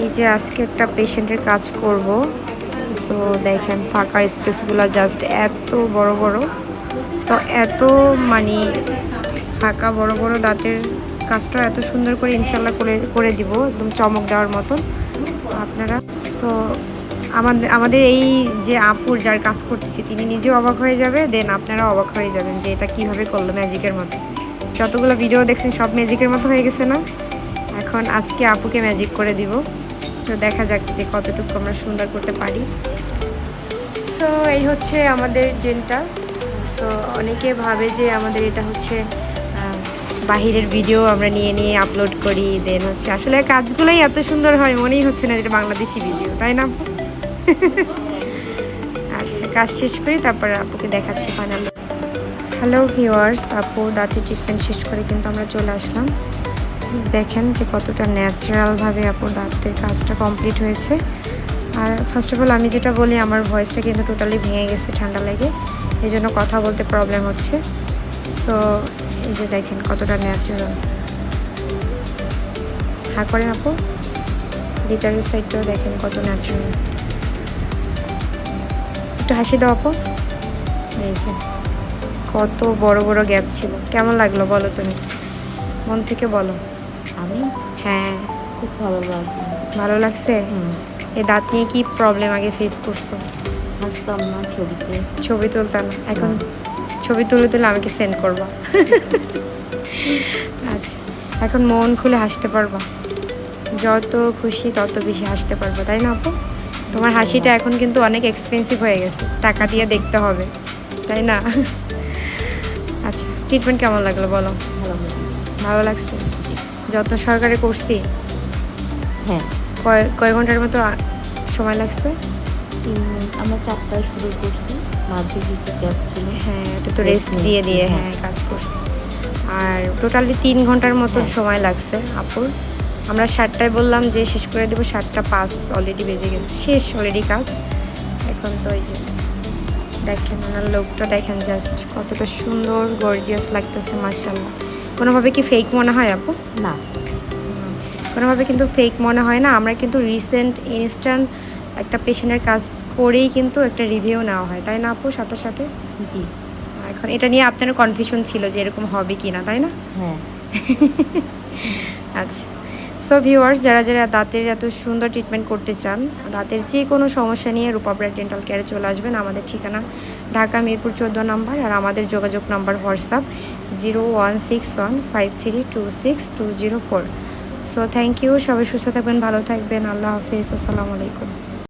এই যে আজকে একটা পেশেন্টের কাজ করব, সো দেখেন ফাঁকা স্পেসগুলো জাস্ট এত বড় বড়, সো এত মানে ফাঁকা বড় বড় দাঁতের কাজটা এত সুন্দর করে ইনশাল্লাহ করে করে দিব, একদম চমক দেওয়ার মতন আপনারা। সো আমাদের এই যে আপুর যার কাজ করতেছি তিনি নিজেও অবাক হয়ে যাবে, দেন আপনারা অবাক হয়ে যাবেন যে এটা কিভাবে করলো ম্যাজিকের মতো। যতগুলো ভিডিও দেখছেন সব ম্যাজিকের মতো হয়ে গেছে না? এখন আজকে আপুকে ম্যাজিক করে দিব, তো দেখা যাক যে কতটুকু আমরা সুন্দর করতে পারি। সো এই হচ্ছে আমাদের ডেন্টাল। সো অনেকে ভাবে যে আমাদের এটা হচ্ছে বাহিরের ভিডিও আমরা নিয়ে নিয়ে আপলোড করি, দেন হচ্ছে আসলে কাজগুলোই এত সুন্দর হয় মনেই হচ্ছে না যেটা বাংলাদেশি ভিডিও, তাই না? আচ্ছা, কাজ শেষ করি তারপর আপুকে দেখাচ্ছি ফাইনালি। হ্যালো ভিউয়ার্স, আপু দাঁতের ট্রিটমেন্ট শেষ করে কিন্তু আমরা চলে আসলাম। দেখেন যে কতটা ন্যাচারালভাবে আপুর দাঁতের কাজটা কমপ্লিট হয়েছে। আর ফার্স্ট অফ অল আমি যেটা বলি, আমার ভয়েসটা কিন্তু টোটালি ভেঙে গেছে ঠান্ডা লেগে, এই জন্য কথা বলতে প্রবলেম হচ্ছে। সো এই যে দেখেন কতটা ন্যাচারাল। হ্যাঁ করেন আপু, ভিতরের সাইডটাও দেখেন কত ন্যাচারাল। একটু হাসি দাও আপু। এই যে কত বড় বড় গ্যাপ ছিল। কেমন লাগলো বলো তুমি, মন থেকে বলো। আমি হ্যাঁ, খুব ভালো লাগলো। ভালো লাগছে। এই দাঁত নিয়ে কি প্রবলেম আগে ফেস করছো? হাসতাম না ছবিতে, ছবি তুলতাম না, এখন ছবি তুলে তুলে আমাকে সেন্ড করবা। আচ্ছা, এখন মন খুলে হাসতে পারবা, যত খুশি তত বেশি হাসতে পারবো, তাই না আপু? তোমার হাসিটা এখন কিন্তু অনেক এক্সপেন্সিভ হয়ে গেছে, টাকা দিয়ে দেখতে হবে, তাই না? আচ্ছা, ট্রিটমেন্ট কেমন লাগলো বলো। ভালো লাগলো। ভালো লাগছে। যত্ন সহকারে করছি। হ্যাঁ, কয় ঘন্টার মতো সময় লাগছে? আমরা 4টায় শুরু করছি, মাঝে কিছু গ্যাপ ছিল। হ্যাঁ, এটা তো রেস্ট দিয়ে দিয়ে হ্যাঁ কাজ করছি। আর টোটালি 3 ঘন্টার মতো সময় লাগছে আপুর। আমরা 7টায় বললাম যে শেষ করে দেবো, 7টা 5 অলরেডি বেজে গেছে, শেষ অলরেডি কাজ। এখন তো এই যে দেখেন ওনার লোকটা দেখেন, জাস্ট কতটা সুন্দর গর্জিয়াস লাগতেছে মাশাআল্লাহ। কোনোভাবে কি ফেক মনে হয় আপু? না, কোনোভাবে কিন্তু ফেক মনে হয় না। আমরা কিন্তু রিসেন্ট ইনস্ট্যান্ট একটা পেশেন্টের কাজ করেই কিন্তু একটা রিভিউ নেওয়া হয়, তাই না আপু? সাথে সাথে জি। এখন এটা নিয়ে আপনার কনফিউশন ছিল যে এরকম হবে কি না, তাই না? হ্যাঁ। আচ্ছা, সো ভিউয়ার্স, যারা যারা দাঁতের এত সুন্দর ট্রিটমেন্ট করতে চান, দাঁতের যে কোনো সমস্যা নিয়ে রূপা ব্রাইট ডেন্টাল কেয়ারে চলে আসবেন। আমাদের ঠিকানা ঢাকা মিরপুর 14 নম্বর, আর আমাদের যোগাযোগ number WhatsApp 016153262004। So thank you, সবাই সুস্থ থাকবেন, ভালো থাকবেন, আল্লাহ হাফিজ, আসসালামু আলাইকুম।